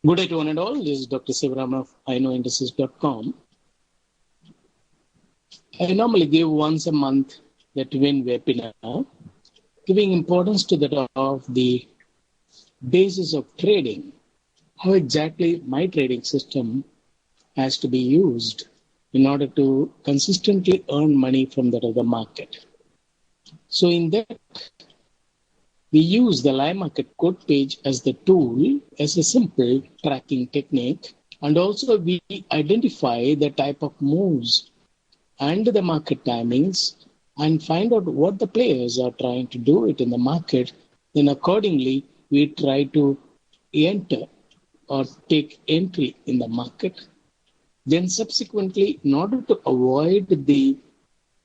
Good day to one and all. This is Dr. Sivaraman of iknowindices.com. I normally give once a month the twin webinar, giving importance to that of the basis of trading, how exactly my trading system has to be used in order to consistently earn money from that of the market. So in that, we use the live market code page as the tool, as a simple tracking technique. And also we identify the type of moves and the market timings and find out what the players are trying to do it in the market. Then accordingly, we try to enter or take entry in the market. Then subsequently, in order to avoid the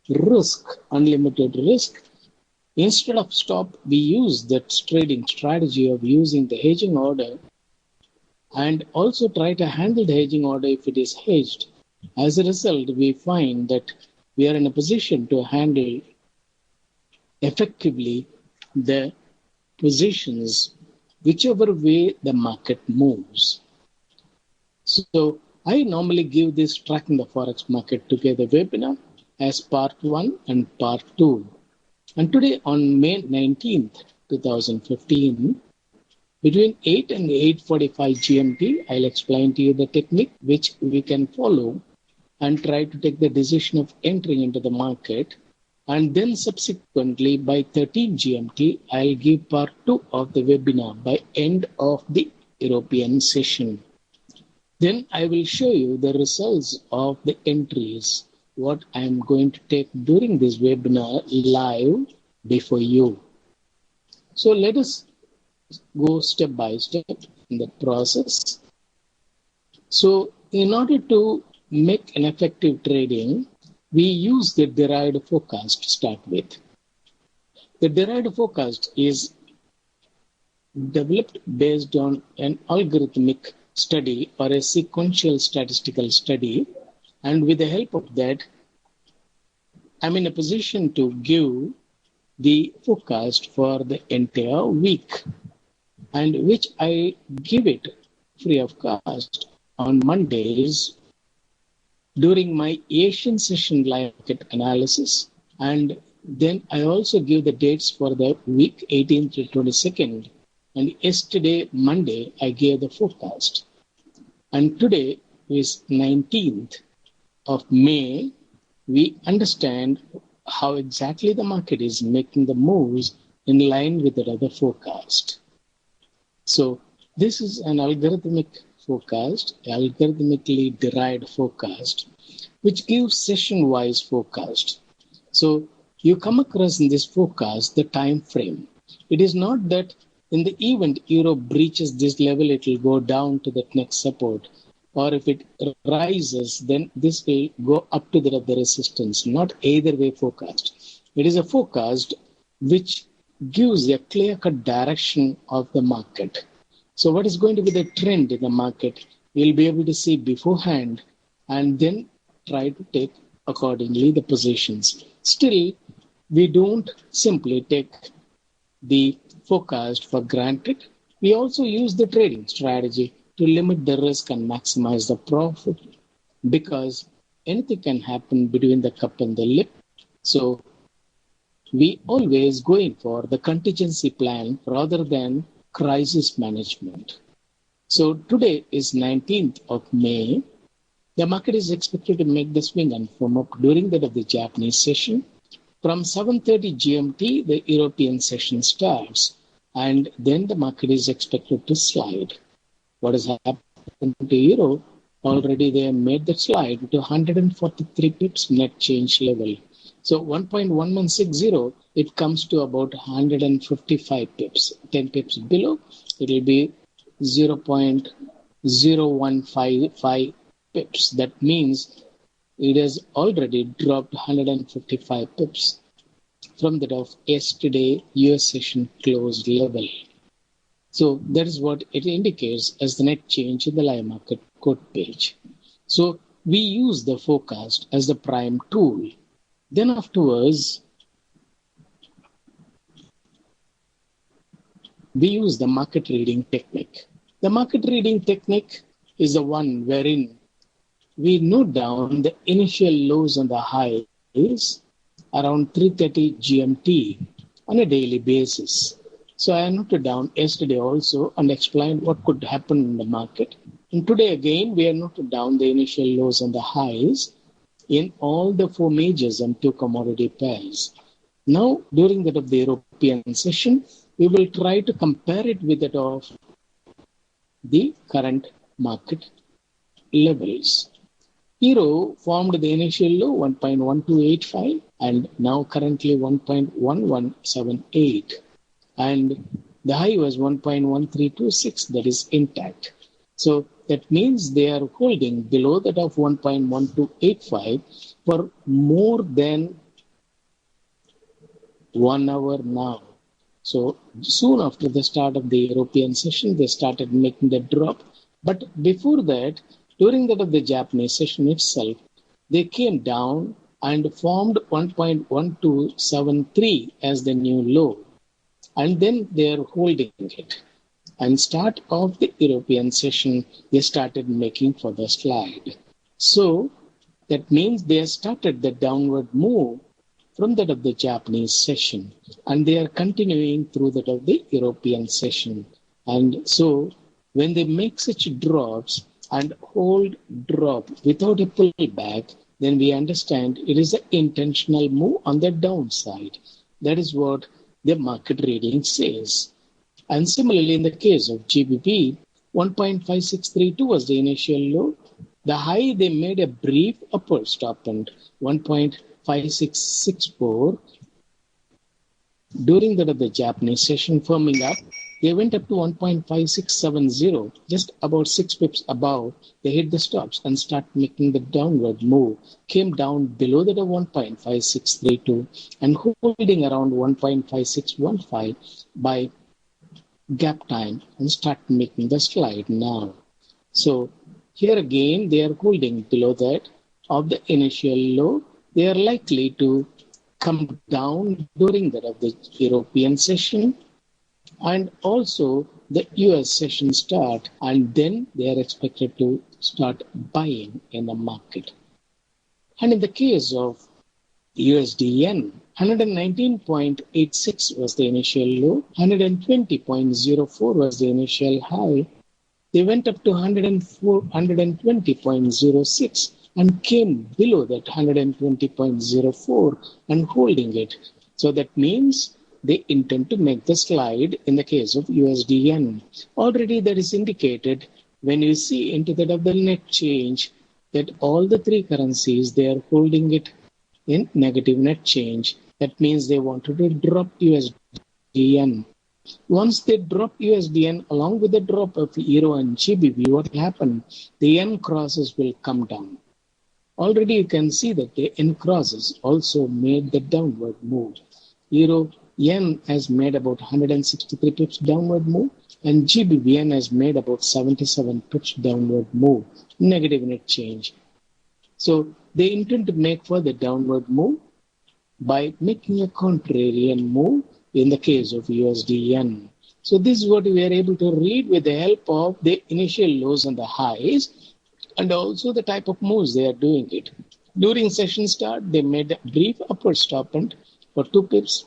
risk, unlimited risk, instead of stop, we use that trading strategy of using the hedging order and also try to handle the hedging order if it is hedged. As a result, we find that we are in a position to handle effectively the positions whichever way the market moves. So I normally give this tracking the forex market together webinar as part 1 and part 2. And today on May 19th, 2015, between 8 and 8:45 GMT, I'll explain to you the technique which we can follow and try to take the decision of entering into the market. And then subsequently by 13 GMT, I'll give part 2 of the webinar by end of the European session. Then I will show you the results of the entries, what I'm going to take during this webinar live before you. So let us go step by step in the process. So in order to make an effective trading, we use the derived forecast to start with. The derived forecast is developed based on an algorithmic study or a sequential statistical study, and with the help of that, I'm in a position to give the forecast for the entire week, and which I give it free of cost on Mondays during my Asian session live market analysis. And then I also give the dates for the week 18th to 22nd. And yesterday, Monday, I gave the forecast. And today is 19th of May. We understand how exactly the market is making the moves in line with the other forecast. So this is an algorithmic forecast, algorithmically derived forecast, which gives session-wise forecast. So you come across in this forecast the time frame. It is not that in the event euro breaches this level, it will go down to the next support, or if it rises, then this will go up to the resistance. Not either way forecast. It is a forecast which gives a clear-cut direction of the market. So what is going to be the trend in the market, we'll be able to see beforehand and then try to take accordingly the positions. Still, we don't simply take the forecast for granted. We also use the trading strategy to limit the risk and maximize the profit, because anything can happen between the cup and the lip. So we always go in for the contingency plan rather than crisis management. So today is 19th of May. The market is expected to make the swing and firm up during that of the Japanese session. From 7:30 GMT, the European session starts, and then the market is expected to slide. What has happened to euro? Already they have made the slide to 143 pips net change level. So 1.1160, it comes to about 155 pips. 10 pips below, it will be 0.0155 pips. That means it has already dropped 155 pips from that of yesterday US session close level. So that is what it indicates as the net change in the live market code page. So we use the forecast as the prime tool. Then afterwards, we use the market reading technique. The market reading technique is the one wherein we note down the initial lows and the highs around 3:30 GMT on a daily basis. So I noted down yesterday also and explained what could happen in the market. And today again, we have noted down the initial lows and the highs in all the four majors and two commodity pairs. Now, during that of the European session, we will try to compare it with that of the current market levels. Euro formed the initial low 1.1285 and now currently 1.1178. And the high was 1.1326, that is intact. So that means they are holding below that of 1.1285 for more than 1 hour now. So soon after the start of the European session, they started making the drop. But before that, during that of the Japanese session itself, they came down and formed 1.1273 as the new low. And then they are holding it. And start of the European session, they started making further slide. So that means they have started the downward move from that of the Japanese session, and they are continuing through that of the European session. And so when they make such drops and hold drop without a pullback, then we understand it is an intentional move on the downside. That is what the market reading says. And similarly, in the case of GBP, 1.5632 was the initial low. The high, they made a brief upward stop and 1.5664. During that of the Japanese session firming up, they went up to 1.5670, just about 6 pips above. They hit the stops and start making the downward move. Came down below that of 1.5632 and holding around 1.5615 by gap time and start making the slide now. So here again, they are holding below that of the initial low. They are likely to come down during that of the European session and also the US session start, and then they are expected to start buying in the market. And in the case of USD yen, 119.86 was the initial low, 120.04 was the initial high. They went up to 120.06 and came below that 120.04 and holding it. So that means they intend to make the slide in the case of USD yen. Already that is indicated when you see into that of the net change that all the three currencies, they are holding it in negative net change. That means they wanted to drop USD yen. Once they drop USD yen along with the drop of Euro and GBP, what will happen? The yen crosses will come down. Already you can see that the yen crosses also made the downward move. Euro yen has made about 163 pips downward move, and GBP yen has made about 77 pips downward move, negative net change. So they intend to make further downward move by making a contrarian move in the case of USD yen. So this is what we are able to read with the help of the initial lows and the highs, and also the type of moves they are doing it. During session start, they made a brief upward stop and for 2 pips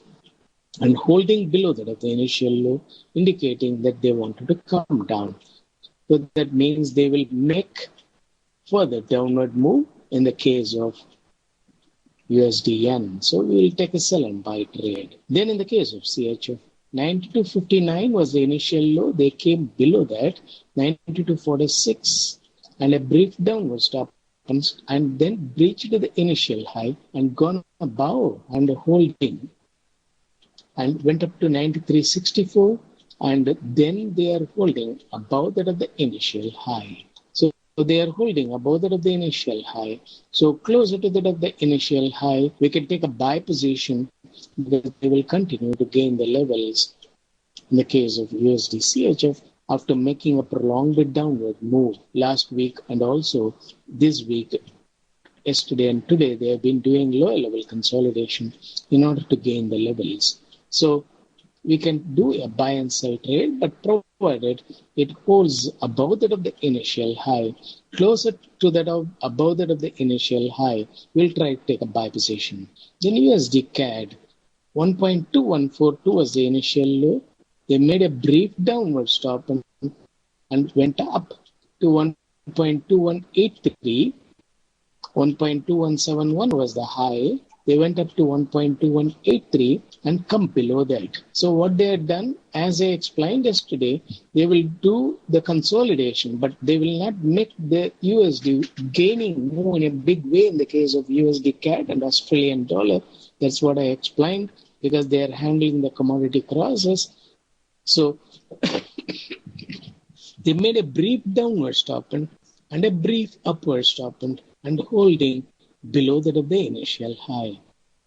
and holding below that of the initial low, indicating that they wanted to come down. So that means they will make further downward move in the case of USD yen. So we will take a sell and buy trade. Then in the case of CHF, 92.59 was the initial low. They came below that, 92.46, and a brief downward stop and then breached the initial high and gone above and holding and went up to 93.64, and then they are holding above that of the initial high. So they are holding above that of the initial high. So closer to that of the initial high, we can take a buy position because they will continue to gain the levels in the case of USD CHF after making a prolonged downward move last week and also this week. Yesterday and today, they have been doing lower level consolidation in order to gain the levels. So we can do a buy and sell trade, but provided it holds above that of the initial high, closer to that of above that of the initial high, we'll try to take a buy position. Then USD CAD 1.2142 was the initial low. They made a brief downward stop and went up to 1.2183. 1.2171 was the high. They went up to 1.2183 and come below that. So what they had done, as I explained yesterday, they will do the consolidation, but they will not make the USD gaining move in a big way in the case of USD CAD and Australian dollar. That's what I explained, because they are handling the commodity crosses. So they made a brief downward stop and a brief upward stop and holding below that of the initial high.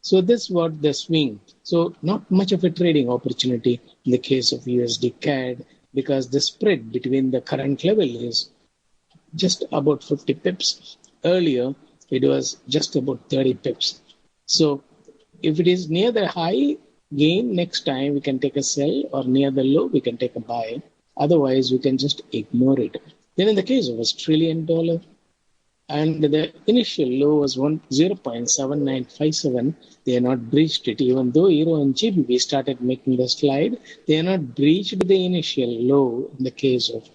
So that's what the swing. So not much of a trading opportunity in the case of USD CAD, because the spread between the current level is just about 50 pips. Earlier, it was just about 30 pips. So if it is near the high gain, next time we can take a sell, or near the low, we can take a buy. Otherwise, we can just ignore it. Then in the case of Australian dollar, and the initial low was 0.7957. They are not breached it, even though Euro and GBP started making the slide. They are not breached the initial low in the case of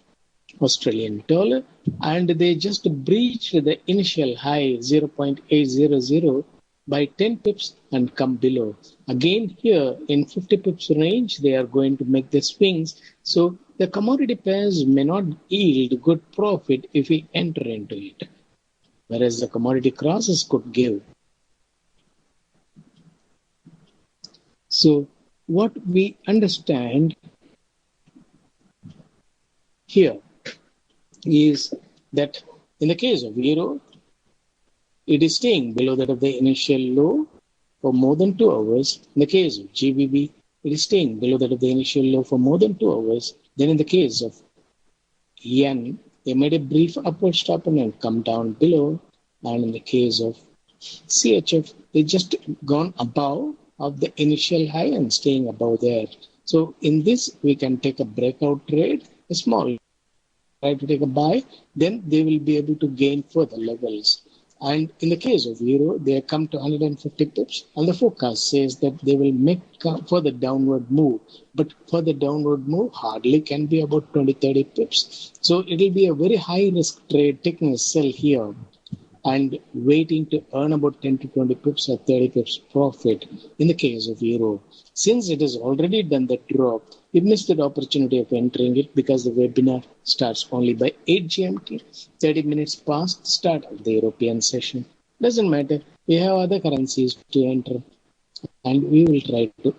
Australian dollar, and they just breached the initial high 0.800 by 10 pips and come below. Again here in 50 pips range, they are going to make the swings. So the commodity pairs may not yield good profit if we enter into it, whereas the commodity crosses could give. So what we understand here is that in the case of Euro, it is staying below that of the initial low for more than 2 hours. In the case of GBP, it is staying below that of the initial low for more than 2 hours. Then in the case of Yen, they made a brief upward stop and come down below. And in the case of CHF, they just gone above of the initial high and staying above there. So in this, we can take a breakout trade, a small, try to take a buy, then they will be able to gain further levels. And in the case of Euro, they have come to 150 pips, and the forecast says that they will make further downward move. But further downward move hardly can be about 20-30 pips. So it will be a very high risk trade, taking a sell here and waiting to earn about 10 to 20 pips or 30 pips profit in the case of Euro. Since it has already done the drop, we missed the opportunity of entering it because the webinar starts only by 8 GMT, 30 minutes past the start of the European session. Doesn't matter, we have other currencies to enter and we will try to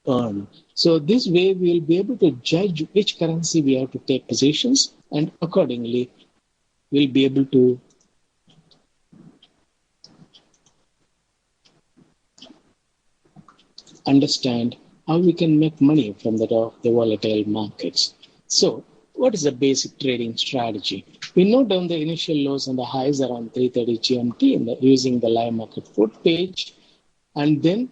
earn. So this way we will be able to judge which currency we have to take positions, and accordingly we'll be able to understand how we can make money from the volatile markets. So what is the basic trading strategy? We note down the initial lows and the highs around 3:30 GMT using the live market foot page, and then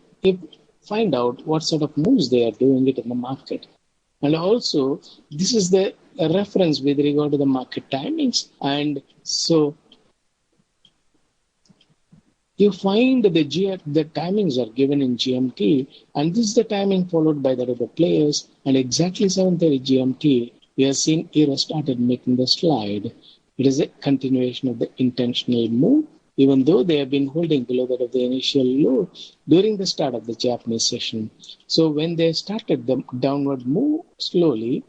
find out what sort of moves they are doing it in the market. And also, this is the reference with regard to the market timings. And so you find the timings are given in GMT, and this is the timing followed by that of the players. And exactly 7:30 GMT, we are seeing Euro started making the slide. It is a continuation of the intentional move, even though they have been holding below that of the initial low during the start of the Japanese session. So when they started the downward move slowly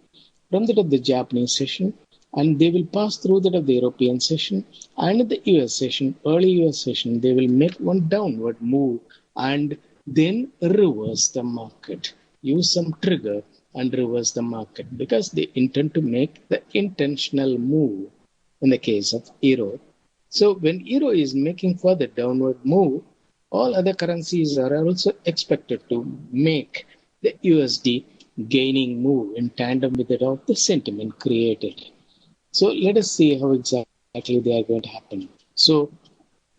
from that of the Japanese session, and they will pass through that of the European session and the US session, early US session, they will make one downward move and then reverse the market. Use some trigger and reverse the market because they intend to make the intentional move in the case of Euro. So when Euro is making further downward move, all other currencies are also expected to make the USD gaining move in tandem with that of the sentiment created. So let us see how exactly they are going to happen. So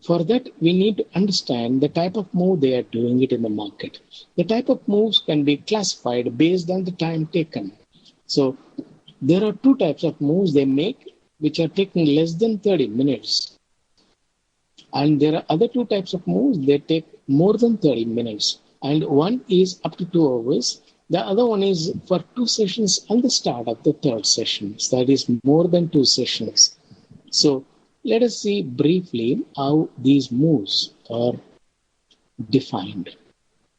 For that, we need to understand the type of move they are doing it in the market. The type of moves can be classified based on the time taken. So there are two types of moves they make, which are taking less than 30 minutes. And there are other two types of moves they take more than 30 minutes. And one is up to 2 hours. The other one is for two sessions and the start of the third session. So that is more than two sessions. So let us see briefly how these moves are defined.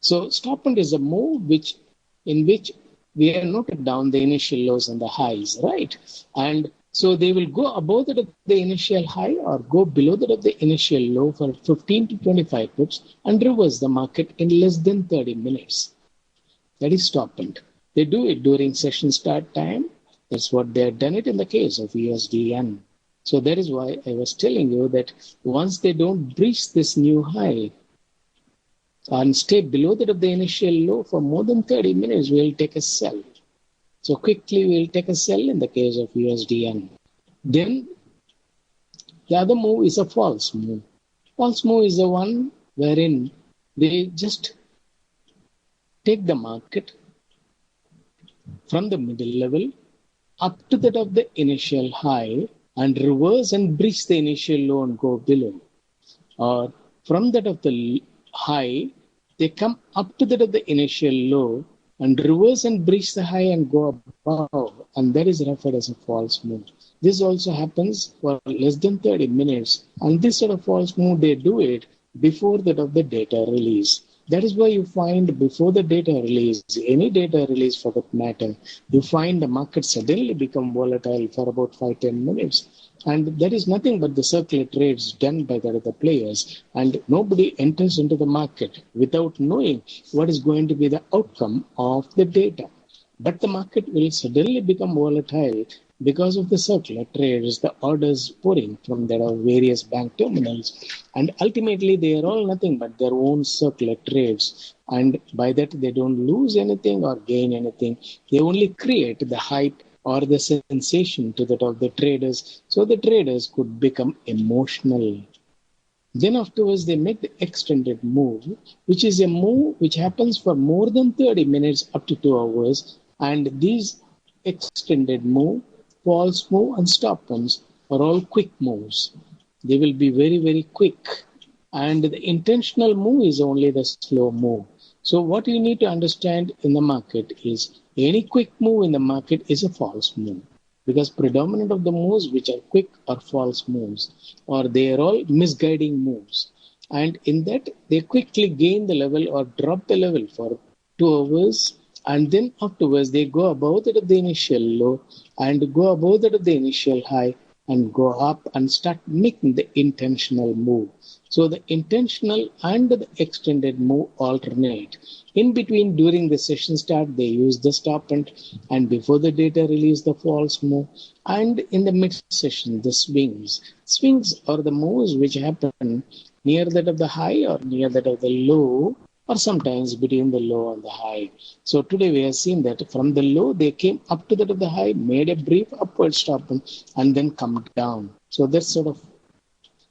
So stop and is a move in which we have noted down the initial lows and the highs, right? And so they will go above that of the initial high or go below that of the initial low for 15 to 25 pips and reverse the market in less than 30 minutes. That is stop and. They do it during session start time. That's what they have done it in the case of USDN. So that is why I was telling you that once they don't breach this new high and stay below that of the initial low for more than 30 minutes, we'll take a sell. So quickly we'll take a sell in the case of USDN. Then the other move is a false move. False move is the one wherein they just take the market from the middle level up to that of the initial high and reverse and breach the initial low and go below. Or from that of the high, they come up to that of the initial low and reverse and breach the high and go above. And that is referred as a false move. This also happens for less than 30 minutes. And this sort of false move, they do it before that of the data release. That is why you find before the data release, any data release for that matter, you find the market suddenly become volatile for about 5-10 minutes. And that is nothing but the circular trades done by the other players. And nobody enters into the market without knowing what is going to be the outcome of the data. But the market will suddenly become volatile because of the circular trades, the orders pouring from their various bank terminals. And ultimately, they are all nothing but their own circular trades. And by that, they don't lose anything or gain anything. They only create the hype or the sensation to that of the traders, so the traders could become emotional. Then afterwards, they make the extended move, which is a move which happens for more than 30 minutes up to 2 hours. And these extended move, false move, and stop ones are all quick moves. They will be very, very quick. And the intentional move is only the slow move. So what you need to understand in the market is any quick move in the market is a false move, because predominant of the moves which are quick are false moves, or they are all misguiding moves. And in that, they quickly gain the level or drop the level for 2 hours. And then afterwards, they go above that of the initial low and go above that of the initial high and go up and start making the intentional move. So the intentional and the extended move alternate. In between, during the session start, they use the stop and before the data release, the false move. And in the mid session, the swings. Swings are the moves which happen near that of the high or near that of the low, or sometimes between the low and the high. So today we have seen that from the low, they came up to that of the high, made a brief upward stop and then come down. So that sort of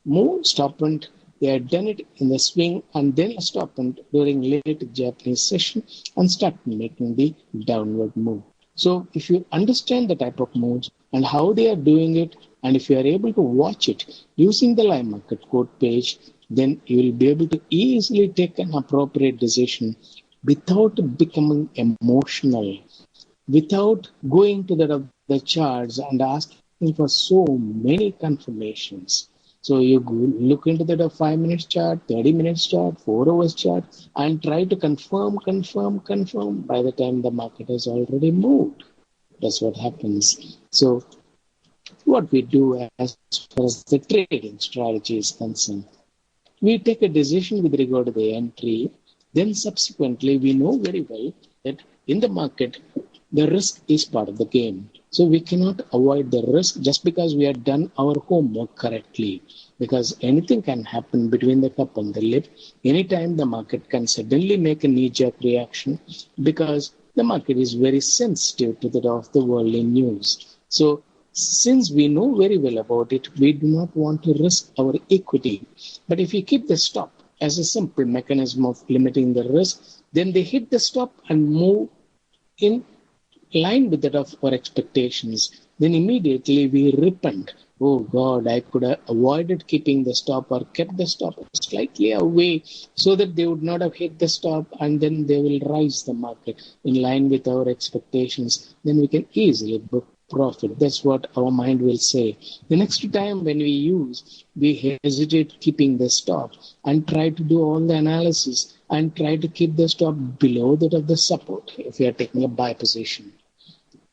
move, stop and they had done it in the swing and then stop and during late Japanese session and start making the downward move. So if you understand the type of moves and how they are doing it, and if you are able to watch it using the live market code page, then you will be able to easily take an appropriate decision without becoming emotional, without going to the charts and asking for so many confirmations. So you look into the 5 minutes chart, 30 minutes chart, 4 hours chart, and try to confirm by the time the market has already moved. That's what happens. So what we do as far as the trading strategy is concerned, we take a decision with regard to the entry. Then subsequently, we know very well that in the market, the risk is part of the game. So we cannot avoid the risk just because we have done our homework correctly, because anything can happen between the cup and the lip. Anytime the market can suddenly make a knee-jerk reaction because the market is very sensitive to the worldly news. So Since we know very well about it, we do not want to risk our equity. But if you keep the stop as a simple mechanism of limiting the risk, then they hit the stop and move in line with that of our expectations. Then immediately we repent. Oh God, I could have avoided keeping the stop or kept the stop slightly away so that they would not have hit the stop, and then they will rise the market in line with our expectations. Then we can easily book profit. That's what our mind will say. The next time when we hesitate keeping the stop and try to do all the analysis and try to keep the stop below that of the support if we are taking a buy position.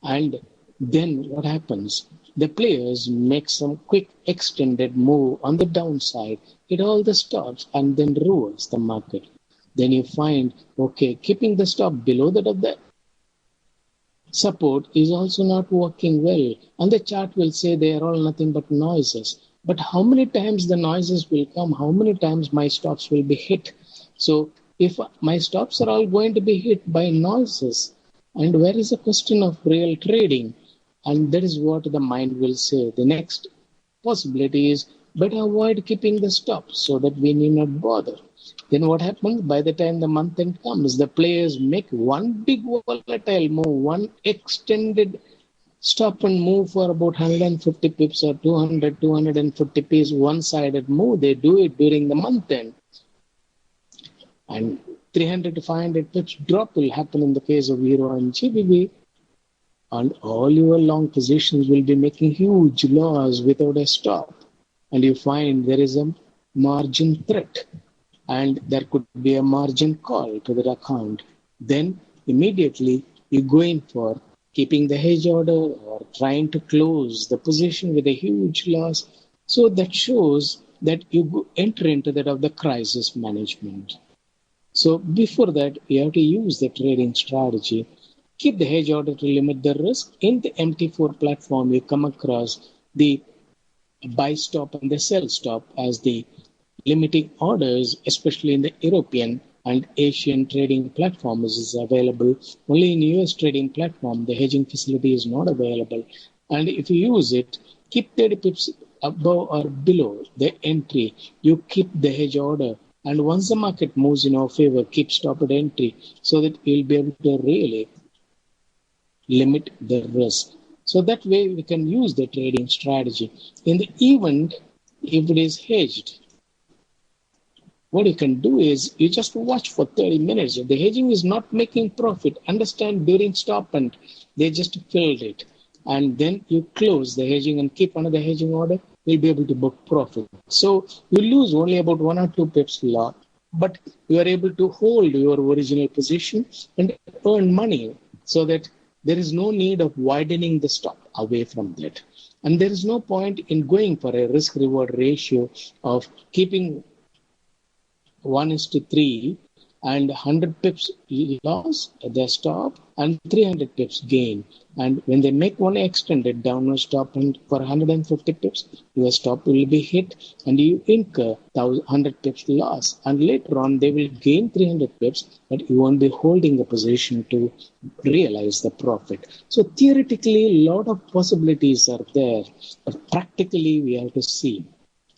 And then what happens? The players make some quick extended move on the downside, hit all the stops, and then reverse the market. Then you find, okay, keeping the stop below that of the support is also not working well. And the chart will say they are all nothing but noises. But how many times the noises will come? How many times my stops will be hit? So if my stops are all going to be hit by noises, and where is the question of real trading? And that is what the mind will say. The next possibility is better avoid keeping the stop so that we need not bother. Then what happens? By the time the month end comes, the players make one big volatile move, one extended stop and move for about 150 pips or 200, 250 pips, one-sided move. They do it during the month end. And 300 to 500 pips drop will happen in the case of Euro and GBP. And all your long positions will be making huge loss without a stop. And you find there is a margin threat and there could be a margin call to that account. Then immediately you go in for keeping the hedge order or trying to close the position with a huge loss. So that shows that you enter into that of the crisis management. So before that, you have to use the trading strategy. Keep the hedge order to limit the risk. In the MT4 platform, you come across the buy stop and the sell stop as the limiting orders, especially in the European and Asian trading platforms is available. Only in US trading platform, the hedging facility is not available. And if you use it, keep 30 pips above or below the entry. You keep the hedge order. And once the market moves in our favor, keep stop at entry so that you'll be able to really limit the risk. So that way we can use the trading strategy. In the event, if it is hedged, what you can do is you just watch for 30 minutes. If the hedging is not making profit, understand during stop and they just filled it. And then you close the hedging and keep another hedging order, you'll be able to book profit. So you lose only about 1 or 2 pips lot, but you are able to hold your original position and earn money so that there is no need of widening the stop away from that. And there is no point in going for a risk-reward ratio of keeping 1:3 and 100 pips loss at their stop and 300 pips gain. And when they make one extended downward stop and for 150 pips, your stop will be hit and you incur 100 pips loss. And later on, they will gain 300 pips, but you won't be holding a position to realize the profit. So theoretically, a lot of possibilities are there, but practically we have to see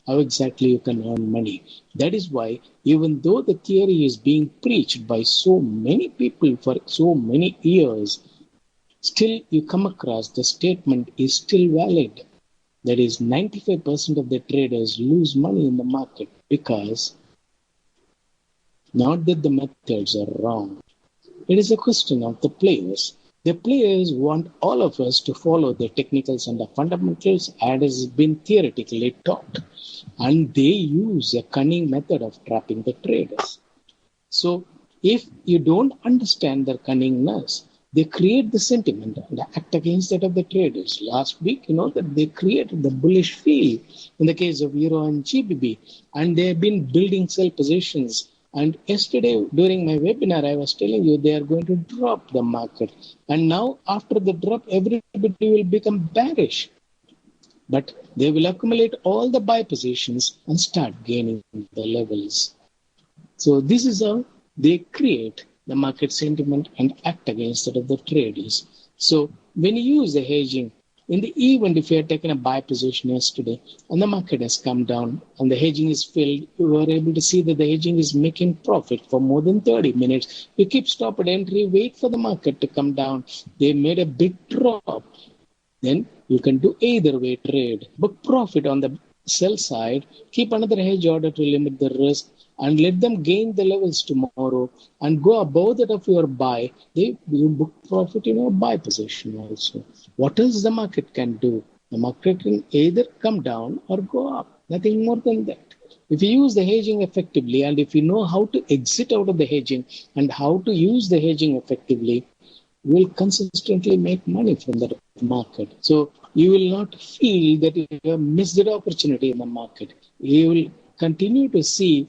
how exactly you can earn money. That is why, even though the theory is being preached by so many people for so many years, still you come across the statement is still valid. That is, 95% of the traders lose money in the market because not that the methods are wrong. It is a question of the players. The players want all of us to follow the technicals and the fundamentals as has been theoretically taught. And they use a cunning method of trapping the traders. So if you don't understand their cunningness, they create the sentiment and act against that of the traders. Last week, that they created the bullish feel in the case of Euro and GBP, and they have been building sell positions. And yesterday, during my webinar, I was telling you they are going to drop the market. And now, after the drop, everybody will become bearish. But they will accumulate all the buy positions and start gaining the levels. So this is how they create the market sentiment and act against that of the traders. So when you use the hedging, In the event, if you had taken a buy position yesterday and the market has come down and the hedging is filled, you are able to see that the hedging is making profit for more than 30 minutes. You keep stop at entry, wait for the market to come down. They made a big drop. Then you can do either way trade. Book profit on the sell side, keep another hedge order to limit the risk, and let them gain the levels tomorrow and go above that of your buy. You book profit in your buy position also. What else the market can do? The market can either come down or go up. Nothing more than that. If you use the hedging effectively and if you know how to exit out of the hedging and how to use the hedging effectively, you will consistently make money from the market. So you will not feel that you have missed the opportunity in the market. You will continue to see,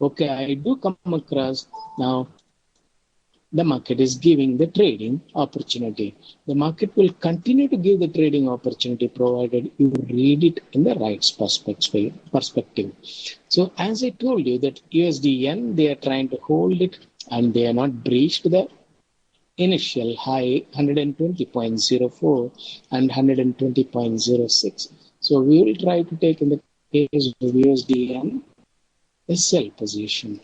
okay, I do come across now the market is giving the trading opportunity. The market will continue to give the trading opportunity provided you read it in the right perspective. So as I told you that USD yen, they are trying to hold it and they are not breached the initial high 120.04 and 120.06. So we will try to take in the case of USD a sell position.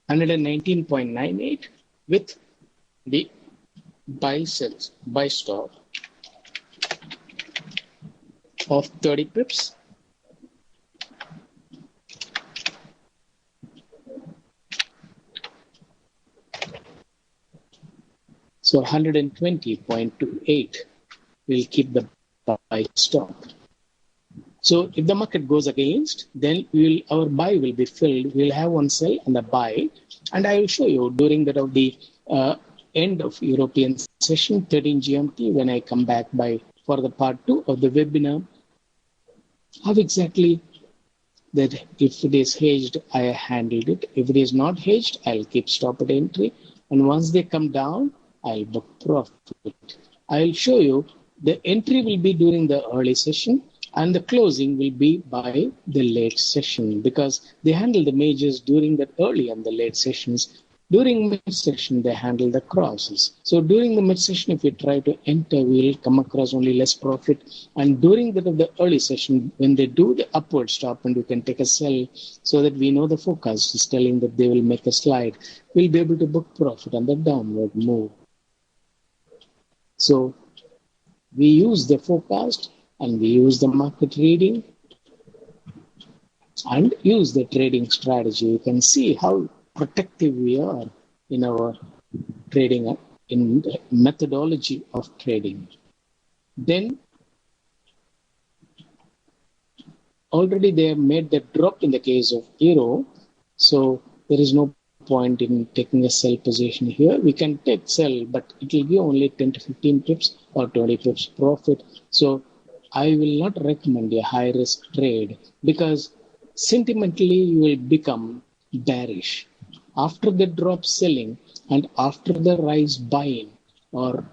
$119.98 with the buy stop of 30 pips. So 120.28 will keep the buy stop. So if the market goes against, then our buy will be filled. We'll have one sell and a buy. And I will show you during that of the end of European session, 13 GMT, when I come back for the part 2 of the webinar, how exactly that if it is hedged, I handled it. If it is not hedged, I'll keep stop at entry. And once they come down, I'll book profit. I'll show you the entry will be during the early session and the closing will be by the late session because they handle the majors during the early and the late sessions. During mid-session, they handle the crosses. So during the mid-session, if we try to enter, we'll come across only less profit. And during the early session, when they do the upward stop and we can take a sell so that we know the forecast is telling that they will make a slide, we'll be able to book profit on the downward move. So we use the forecast and we use the market reading and use the trading strategy. You can see how protective we are in our trading, in the methodology of trading. Then already they have made the drop in the case of euro, so there is no point in taking a sell position here. We can take sell, but it will give only 10 to 15 pips or 20 pips profit. So I will not recommend a high risk trade because sentimentally you will become bearish. After the drop selling and after the rise buying or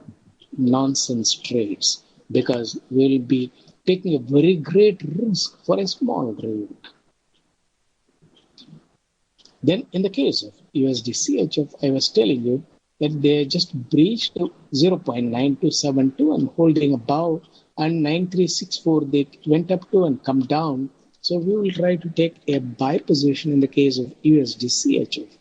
nonsense trades because we'll be taking a very great risk for a small trade. Then in the case of USD CHF, I was telling you that they just breached 0.9272 and holding above and 9364 they went up to and come down. So we will try to take a buy position in the case of USD CHF.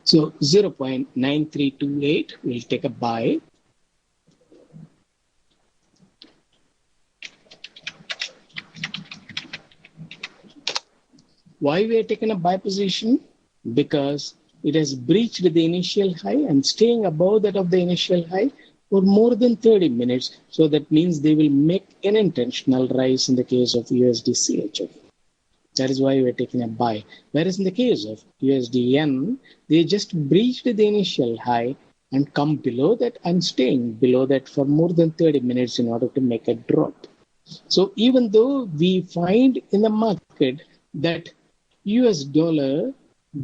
So 0.9328 will take a buy. Why we are taking a buy position? Because it has breached the initial high and staying above that of the initial high for more than 30 minutes. So that means they will make an intentional rise in the case of USD CHF. That is why we are taking a buy. Whereas in the case of USD yen, they just breached the initial high and come below that and staying below that for more than 30 minutes in order to make a drop. So even though we find in the market that US dollar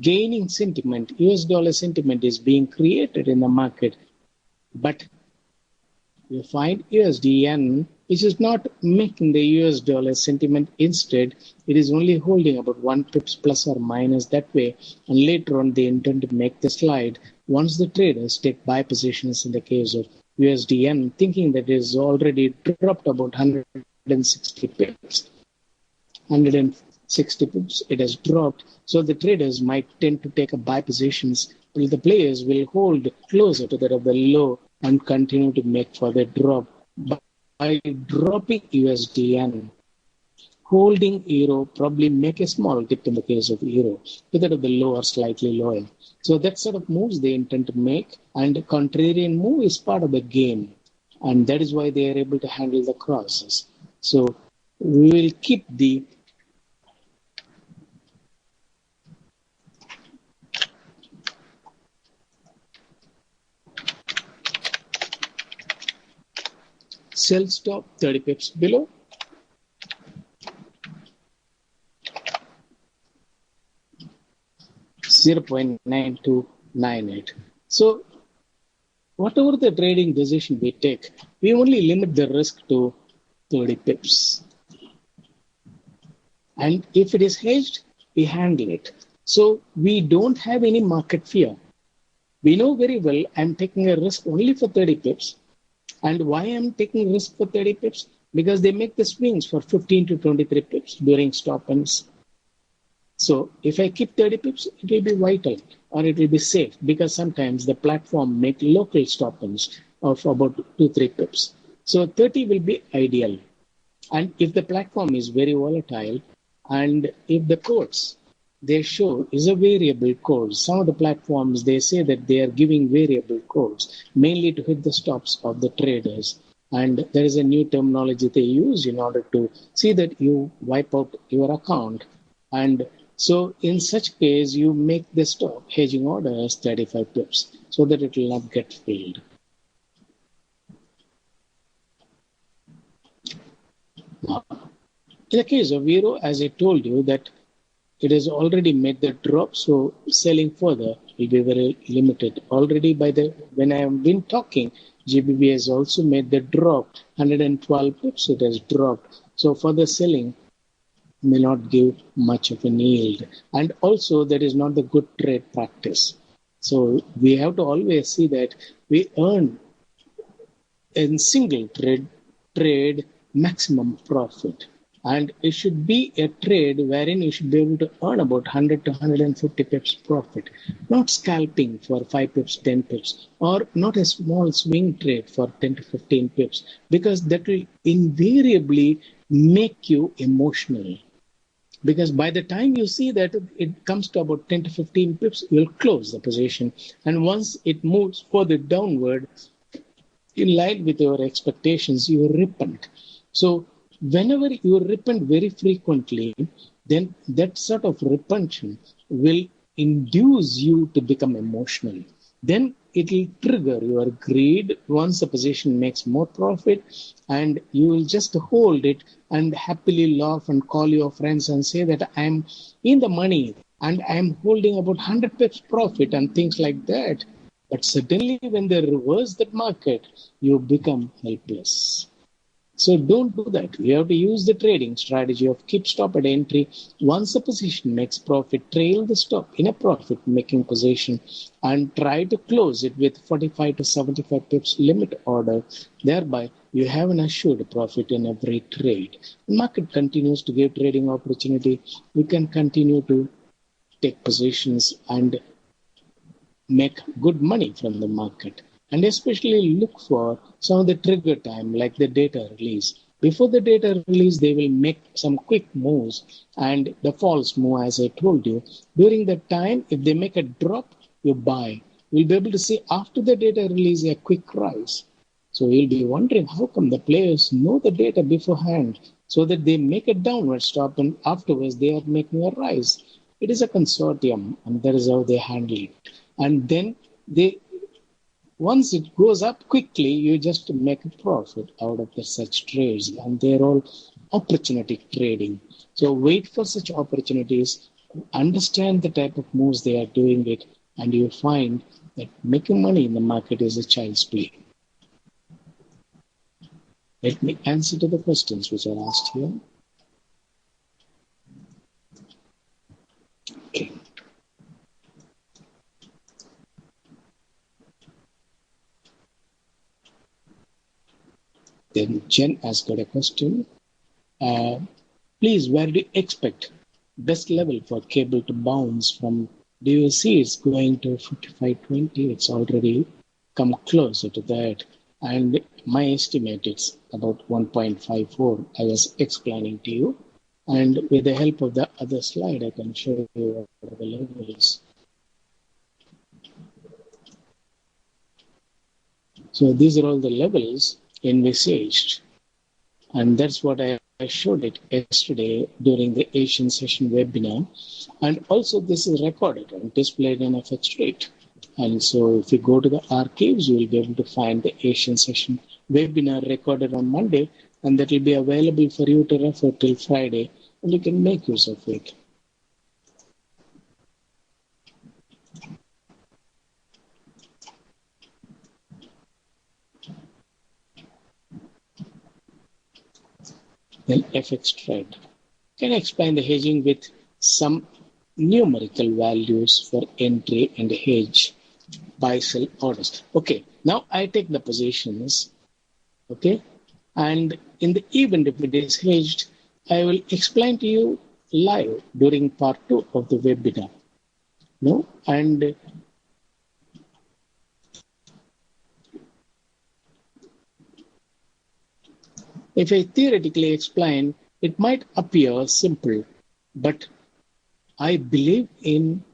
gaining sentiment, US dollar sentiment is being created in the market, but you find USDN, which is not making the US dollar sentiment. Instead, it is only holding about 1 pips plus or minus that way. And later on, they intend to make the slide once the traders take buy positions in the case of USDN, thinking that it is already dropped about 160 pips. 160 pips, it has dropped. So the traders might tend to take a buy positions, while the players will hold closer to that of the low and continue to make further drop. By dropping USDN, holding euro, probably make a small dip in the case of euro, to that of the low or slightly lower. So that sort of moves they intend to make, and contrarian move is part of the game. And that is why they are able to handle the crosses. So we will keep the sell stop 30 pips below. .9298. So whatever the trading decision we take, we only limit the risk to 30 pips. And if it is hedged, we handle it. So we don't have any market fear. We know very well I'm taking a risk only for 30 pips. And why I'm taking risk for 30 pips? Because they make the swings for 15 to 23 pips during stop-ins. So if I keep 30 pips, it will be vital or it will be safe, because sometimes the platform make local stop-ins of about 2-3 pips. So 30 will be ideal. And if the platform is very volatile, and if the codes they show is a variable code, some of the platforms, they say that they are giving variable codes mainly to hit the stops of the traders. And there is a new terminology they use in order to see that you wipe out your account. And so in such case, you make the stop hedging order as 35 pips so that it will not get filled. Now, in the case of euro, as I told you that it has already made the drop, so selling further will be very limited. Already when I have been talking, GBP has also made the drop, 112 pips it has dropped. So further selling may not give much of an yield. And also that is not the good trade practice. So we have to always see that we earn in single trade maximum profit. And it should be a trade wherein you should be able to earn about 100 to 150 pips profit, not scalping for 5 pips, 10 pips, or not a small swing trade for 10 to 15 pips, because that will invariably make you emotional. Because by the time you see that it comes to about 10 to 15 pips, you'll close the position. And once it moves further downward, in line with your expectations, you repent. So whenever you repent very frequently, then that sort of repention will induce you to become emotional. Then it will trigger your greed once the position makes more profit, and you will just hold it and happily laugh and call your friends and say that I'm in the money and I'm holding about 100 pips profit and things like that. But suddenly when they reverse that market, you become helpless. So don't do that. You have to use the trading strategy of keep stop at entry. Once the position makes profit, trail the stop in a profit-making position and try to close it with 45 to 75 pips limit order. Thereby, you have an assured profit in every trade. The market continues to give trading opportunity. We can continue to take positions and make good money from the market. And especially look for some of the trigger time, like the data release. Before the data release, they will make some quick moves and the false move, as I told you. During that time, if they make a drop, you buy. You'll be able to see after the data release a quick rise. So you'll be wondering how come the players know the data beforehand so that they make a downward stop and afterwards they are making a rise. It is a consortium and that is how they handle it. And then they once it goes up quickly, you just make a profit out of the such trades, and they're all opportunity trading. So wait for such opportunities, understand the type of moves they are doing it, and you find that making money in the market is a child's play. Let me answer to the questions which are asked here. Okay. Then Jen has got a question. Please, where do you expect best level for cable to bounce from? Do you see it's going to 55.20? It's already come closer to that. And my estimate is about 1.54. I was explaining to you. And with the help of the other slide, I can show you what are the levels. So these are all the levels envisaged. And that's what I showed it yesterday during the Asian session webinar. And also this is recorded and displayed in FX rate. And so if you go to the archives, you will be able to find the Asian session webinar recorded on Monday, and that will be available for you to refer till Friday, and you can make use of it. Then FX trade. Can I explain the hedging with some numerical values for entry and hedge buy sell orders? Okay, now I take the positions, okay, and in the event if it is hedged, I will explain to you live during part 2 of the webinar. No, and if I theoretically explain, it might appear simple, but I believe in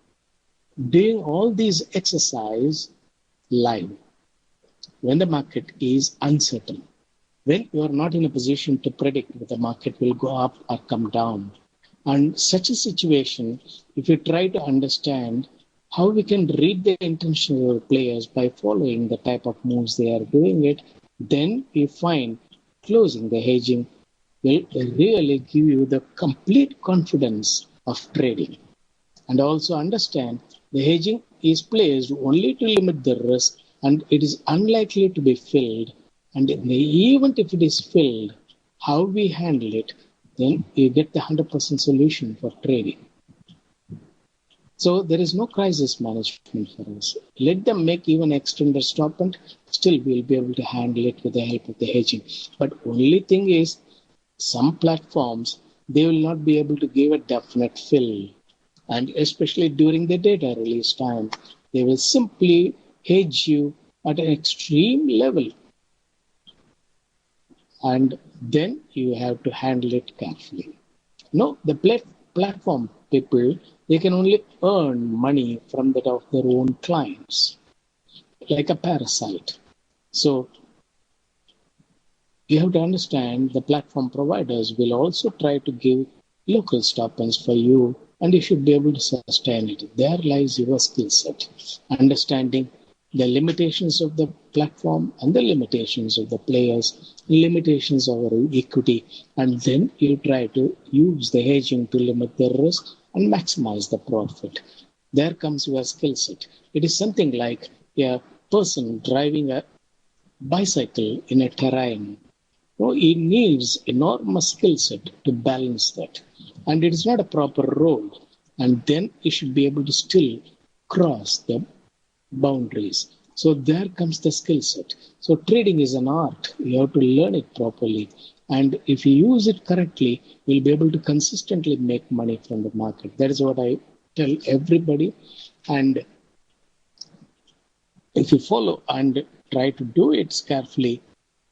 doing all these exercise live when the market is uncertain, when you are not in a position to predict whether the market will go up or come down. And such a situation, if you try to understand how we can read the intention of players by following the type of moves they are doing it, then you find closing the hedging will really give you the complete confidence of trading. And also understand the hedging is placed only to limit the risk, and it is unlikely to be filled. And in the event if it is filled, how we handle it, then you get the 100% solution for trading. So there is no crisis management for us. Let them make even extended stop, and still we'll be able to handle it with the help of the hedging. But only thing is, some platforms, they will not be able to give a definite fill. And especially during the data release time, they will simply hedge you at an extreme level. And then you have to handle it carefully. No, the platform people, they can only earn money from that of their own clients, like a parasite. So you have to understand the platform providers will also try to give local stipends for you, and you should be able to sustain it. There lies your skill set, understanding the limitations of the platform and the limitations of the players, limitations of our equity, and then you try to use the hedging to limit the risk and maximize the profit. There comes your skill set. It is something like a person driving a bicycle in a terrain. No, it needs enormous skill set to balance that. And it is not a proper road. And then you should be able to still cross the boundaries. So there comes the skill set. So trading is an art. You have to learn it properly. And if you use it correctly, you'll be able to consistently make money from the market. That is what I tell everybody. And if you follow and try to do it carefully,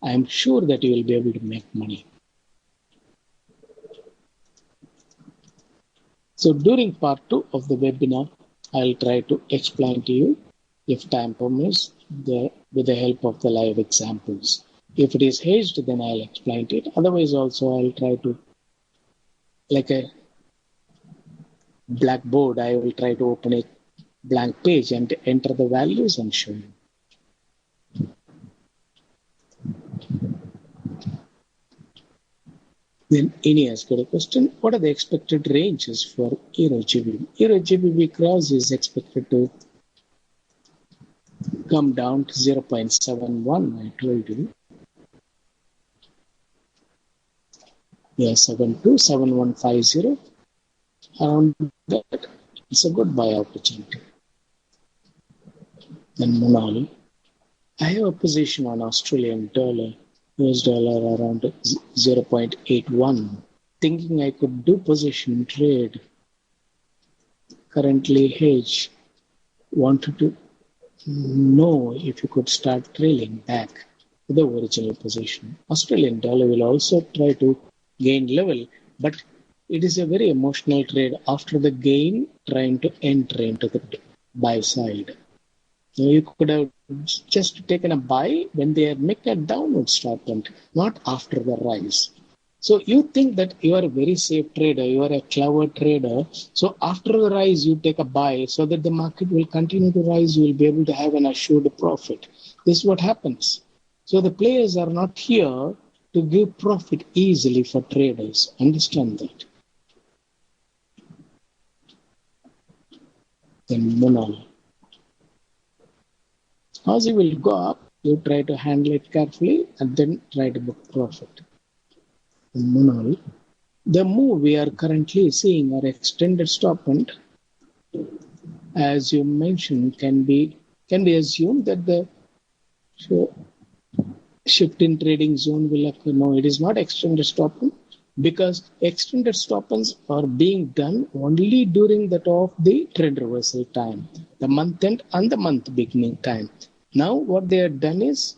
I am sure that you will be able to make money. So during part 2 of the webinar, I'll try to explain to you, if time permits, with the help of the live examples. If it is hedged, then I'll explain it. Otherwise, also I'll try to, like a blackboard, I will try to open a blank page and enter the values and show you. Then Ini asked a question, what are the expected ranges for Euro GBP? Euro GBP cross is expected to come down to 0.71, I told you. Yeah, 72, 7150, around that. It's a good buy opportunity. Then Manal, I have a position on Australian dollar, US dollar around 0.81. Thinking I could do position trade. Currently hedge. Wanted to know if you could start trailing back to the original position. Australian dollar will also try to gain level, but it is a very emotional trade after the gain trying to enter into the buy side. So you could have just taken a buy when they make a downward trend, not after the rise. So you think that you are a very safe trader, you are a clever trader. So after the rise, you take a buy so that the market will continue to rise. You will be able to have an assured profit. This is what happens. So the players are not here to give profit easily for traders. Understand that. Then Munal. Aussie will go up. You try to handle it carefully and then try to book profit. Munal. The move we are currently seeing are extended stop and as you mentioned can be assumed that the shift in trading zone will occur. No, it is not extended stop because extended stop-ins are being done only during that of the trend reversal time, the month end and the month beginning time. Now what they have done is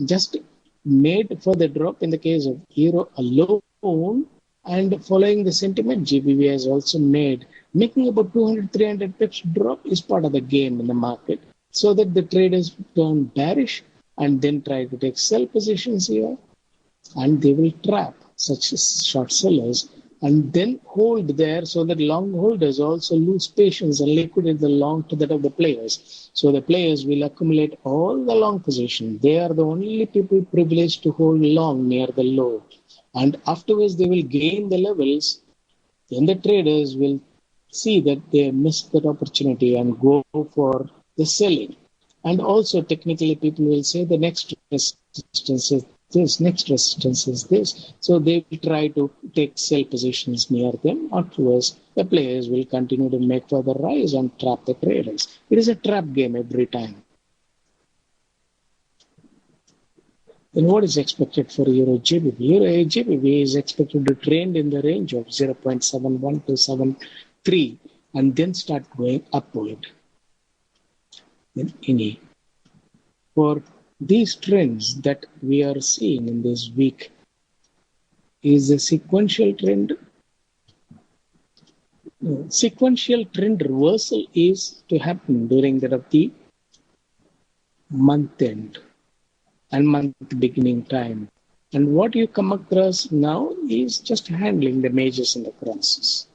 just made for the drop in the case of euro alone, and following the sentiment, GBP has also made, making about 200-300 pips drop is part of the game in the market, so that the traders turn bearish and then try to take sell positions here, and they will trap such short sellers and then hold there so that long holders also lose patience and liquidate the long to that of the players. So the players will accumulate all the long position. They are the only people privileged to hold long near the low. And afterwards they will gain the levels. Then the traders will see that they missed that opportunity and go for the selling. And also technically people will say the next resistance is this, next resistance is this. So they will try to take sell positions near them. Afterwards, the players will continue to make further rise and trap the traders. It is a trap game every time. Then what is expected for Euro GBP? Euro GBP is expected to trend in the range of 0.71 to 73 and then start going upward. Then INI. For these trends that we are seeing in this week is a sequential trend. Sequential trend reversal is to happen during the month end and month beginning time. And what you come across now is just handling the majors and the crosses.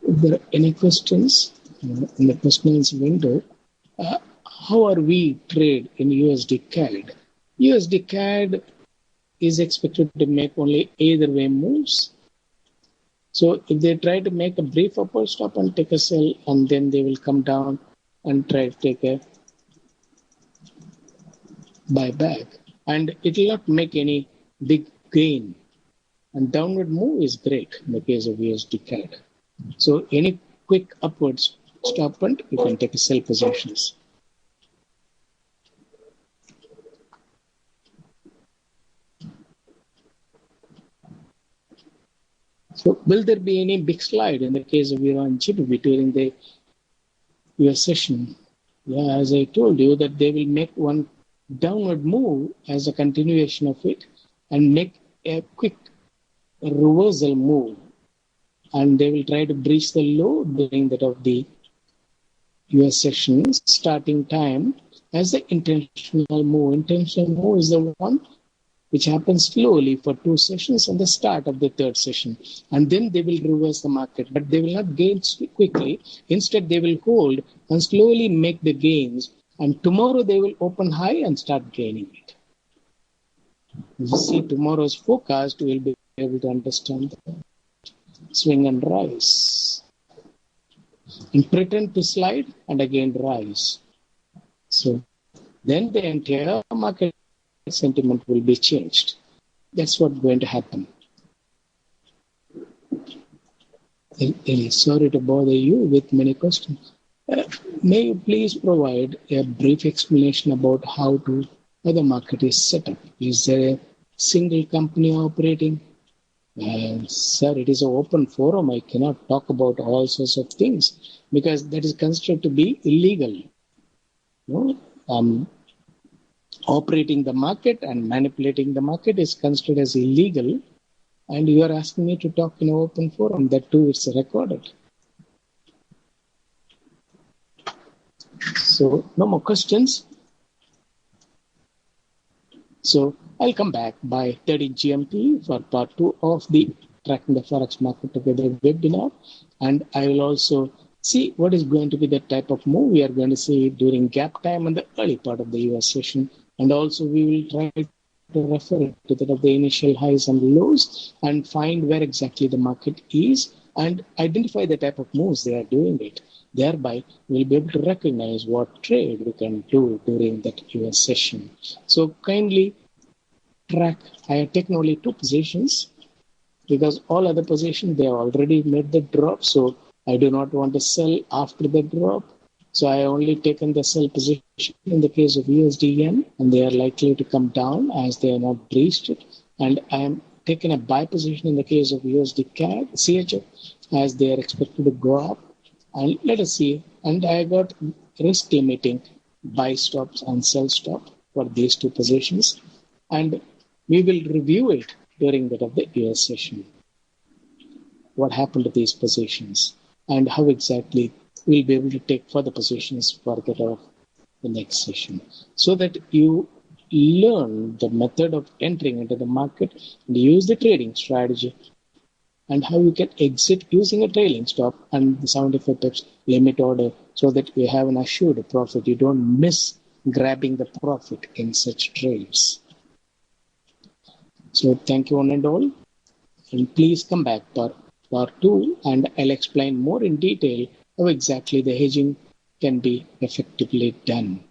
If there are any questions in the questions window, how are we trade in USD CAD? USD CAD is expected to make only either way moves. So if they try to make a brief upward stop and take a sell, and then they will come down and try to take a buyback, and it will not make any big gain. And downward move is great in the case of USD CAD. So any quick upward stop and you can take a sell positions. So will there be any big slide in the case of Euro and GBP during the US session? Yeah, as I told you that they will make one downward move as a continuation of it and make a quick reversal move. And they will try to breach the low during that of the US session starting time as the intentional move. Intentional move is the one which happens slowly for 2 sessions and the start of the third session. And then they will reverse the market, but they will not gain quickly. Instead, they will hold and slowly make the gains. And tomorrow they will open high and start gaining it. If you see tomorrow's forecast, you will be able to understand the swing and rise. And pretend to slide and again rise. So then the entire market sentiment will be changed. That's what's going to happen. Sorry to bother you with many questions. May you please provide a brief explanation about how the market is set up? Is there a single company operating? Sir, it is an open forum. I cannot talk about all sorts of things because that is considered to be illegal. Operating the market and manipulating the market is considered as illegal. And you are asking me to talk in an open forum. That too, it's recorded. So, no more questions. So, I'll come back by 30 GMT for part 2 of the Tracking the Forex Market Together webinar. And I will also see what is going to be the type of move we are going to see during gap time and the early part of the US session. And also we will try to refer to that of the initial highs and lows and find where exactly the market is and identify the type of moves they are doing it. Thereby, we'll be able to recognize what trade we can do during that US session. So kindly track. I have taken only 2 positions because all other positions, they have already made the drop. So I do not want to sell after the drop. So I only taken the sell position in the case of USD yen, and they are likely to come down as they are not breached it. And I am taking a buy position in the case of USD CAD, CHF, as they are expected to go up. And let us see. And I got risk limiting buy stops and sell stop for these 2 positions. And we will review it during that of the US session. What happened to these positions and how exactly we'll be able to take further positions further of the next session, so that you learn the method of entering into the market and use the trading strategy and how you can exit using a trailing stop and the 75 pips limit order so that you have an assured profit. You don't miss grabbing the profit in such trades. So thank you one and all, and please come back for part 2 and I'll explain more in detail how exactly the hedging can be effectively done.